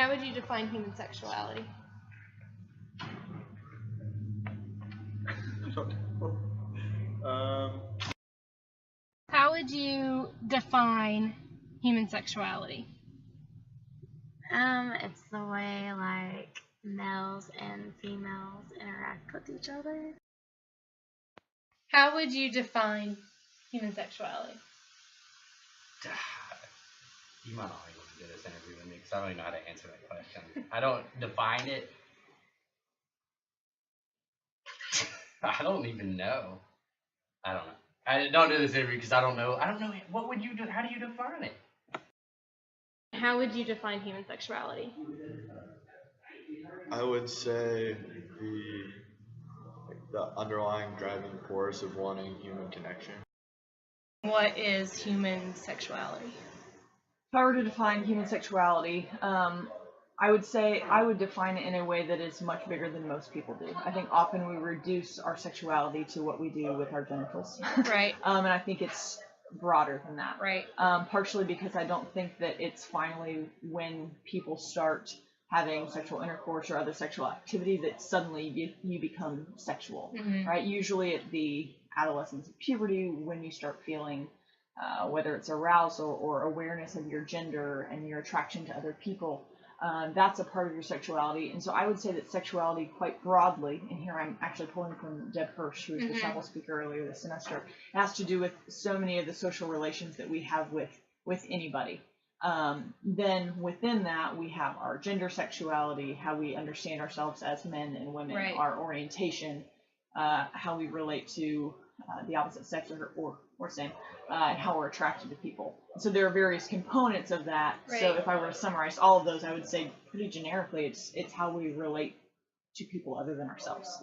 How would you define human sexuality? How would you define human sexuality? It's the way like males and females interact with each other. How would you define human sexuality? You might not be able to do this interview with me because I don't even know how to answer that question. I don't define it. I don't even know. I don't know. I don't do this interview because I don't know. I don't know. What would you do? How do you define it? How would you define human sexuality? I would say the underlying driving force of wanting human connection. What is human sexuality? If I were to define human sexuality, I would say I would define it in a way that is much bigger than most people do. I think often we reduce our sexuality to what we do with our genitals. Right. And I think it's broader than that. Right. Partially because I don't think that it's finally when people start having sexual intercourse or other sexual activity that suddenly you become sexual. Mm-hmm. Right? Usually at the adolescence of puberty, when you start feeling whether it's arousal or awareness of your gender and your attraction to other people, that's a part of your sexuality. And so I would say that sexuality quite broadly, and here I'm actually pulling from Deb Hirsch, who was the chapel speaker earlier this semester, it has to do with so many of the social relations that we have with anybody. Then within that, we have our gender sexuality, how we understand ourselves as men and women, right. Our orientation, how we relate to the opposite sex or same, and how we're attracted to people. So there are various components of that. Right. So if I were to summarize all of those, I would say pretty generically, it's how we relate to people other than ourselves.